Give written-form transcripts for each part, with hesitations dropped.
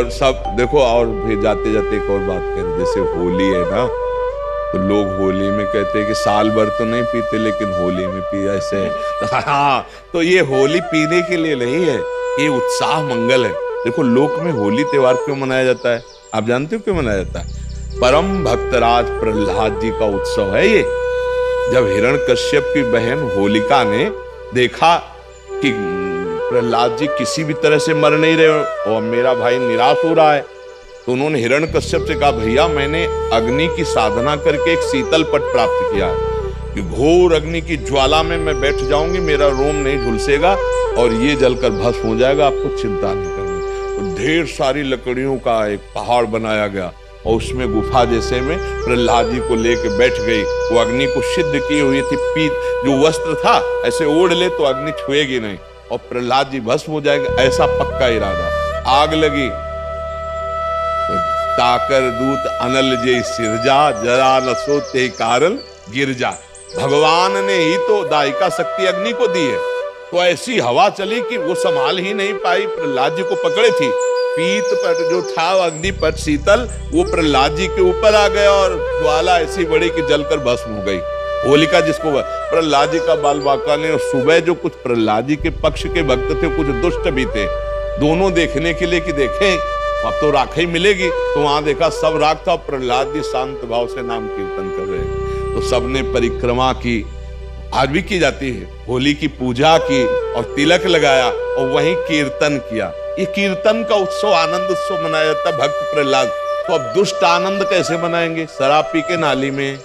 और सब देखो, और भी जाते जाते एक और बात करें, जैसे होली है ना, तो लोग होली में कहते हैं कि साल भर तो नहीं पीते लेकिन होली में पी ऐसे। हाँ, तो ये होली पीने के लिए नहीं है, ये उत्साह मंगल है। देखो लोक में होली त्योहार क्यों मनाया जाता है, आप जानते हो क्यों मनाया जाता है? परम भक्तराज प्रहलाद जी का उत्सव है ये। जब हिरण्यकश्यप की बहन होलिका ने देखा कि प्रहलाद जी किसी भी तरह से मर नहीं रहे और मेरा भाई निराश हो रहा है, तो उन्होंने हिरण्यकश्यप से कहा, भैया मैंने अग्नि की साधना करके एक शीतल पट प्राप्त किया है कि घोर अग्नि की ज्वाला में मैं बैठ जाऊंगी, मेरा रोम नहीं झुलसेगा और ये जलकर भस्म हो जाएगा, आपको चिंता नहीं करनी। तो ढेर सारी लकड़ियों का एक पहाड़ बनाया गया और उसमें गुफा जैसे में प्रहलाद जी को लेके बैठ गई। वो अग्नि को सिद्ध की हुई थी, पीत जो वस्त्र था ऐसे ओढ़ ले तो अग्नि छुएगी नहीं और प्रहलाद जी भस्म हो जाएगा, ऐसा पक्का इरादा। आग लगी तो ताकर दूत अनल जे सिरजा, जरा न सोते कारण गिर जा। भगवान ने ही तो दायिका शक्ति अग्नि को दी है, तो ऐसी हवा चली कि वो संभाल ही नहीं पाई, प्रहलाद जी को पकड़े थी। पीत पर जो था अग्नि पर शीतल, वो प्रहलाद जी के ऊपर आ गया और ज्वाला ऐसी बड़ी कि जलकर भस्म हो गई। होलिका जिसको प्रहलाद जी का बाल बांका ने, सुबह जो कुछ प्रहलाद जी के पक्ष के भक्त थे कुछ दुष्ट भी थे, दोनों देखने के लिए कि देखें अब तो राख ही मिलेगी, तो वहां देखा सब राख था, प्रहलाद जी शांत भाव से नाम कीर्तन कर रहे हैं। तो सबने परिक्रमा की, आज भी की जाती है, होली की पूजा की और तिलक लगाया और वहीं कीर्तन किया। ये कीर्तन का उत्सव, आनंद उत्सव मनाया जाता है भक्त प्रहलाद। तो अब दुष्ट आनंद कैसे मनाएंगे? शराब पी के नाली में।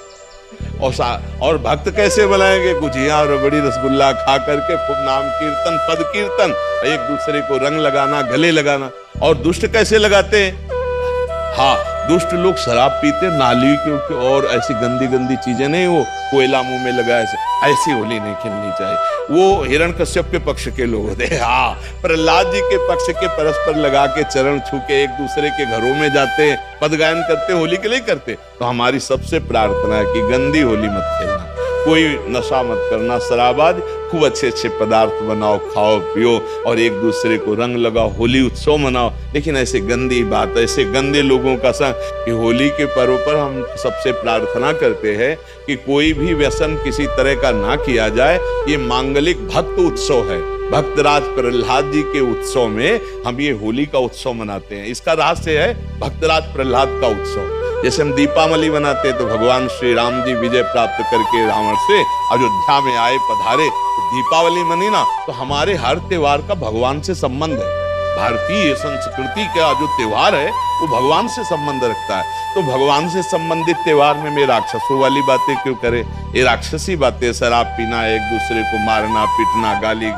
और भक्त कैसे बनाएंगे? गुजिया रबड़ी रसगुल्ला खा करके खूब नाम कीर्तन, पद कीर्तन, एक दूसरे को रंग लगाना, गले लगाना। और दुष्ट कैसे लगाते हैं? हाँ, दुष्ट लोग शराब पीते, नाली के और ऐसी गंदी गंदी चीजें नहीं, वो कोयला मुंह में लगा, ऐसी होली नहीं खेलनी चाहिए। वो हिरण्यकश्यप के पक्ष के लोग होते हैं। हाँ, प्रहलाद जी के पक्ष के परस्पर लगा के चरण छू के एक दूसरे के घरों में जाते, पद गायन करते, होली के लिए करते। तो हमारी सबसे प्रार्थना है कि गंदी होली मत खेलना, कोई नशा मत करना, शराबाज, खूब अच्छे अच्छे पदार्थ बनाओ, खाओ पियो और एक दूसरे को रंग लगाओ, होली उत्सव मनाओ। लेकिन ऐसे गंदी बात, ऐसे गंदे लोगों का संग कि होली के पर्व पर हम सबसे प्रार्थना करते हैं कि कोई भी व्यसन किसी तरह का ना किया जाए। ये मांगलिक भक्त उत्सव है, भक्तराज प्रहलाद जी के उत्सव में हम ये होली का उत्सव मनाते हैं। इसका रहस्य है भक्तराज प्रहलाद का उत्सव। जैसे हम दीपावली मनाते हैं तो भगवान श्री राम जी विजय प्राप्त करके रावण से अयोध्या में आए, पधारे, तो दीपावली मनी ना, तो हमारे हर त्योहार का भगवान से संबंध है। भारतीय संस्कृति का जो त्योहार है वो भगवान से संबंध रखता है। तो भगवान से संबंधित त्योहार में मैं राक्षसों वाली बातें क्यों करे? ये राक्षसी बातें, शराब पीना, एक दूसरे को मारना पीटना, गाली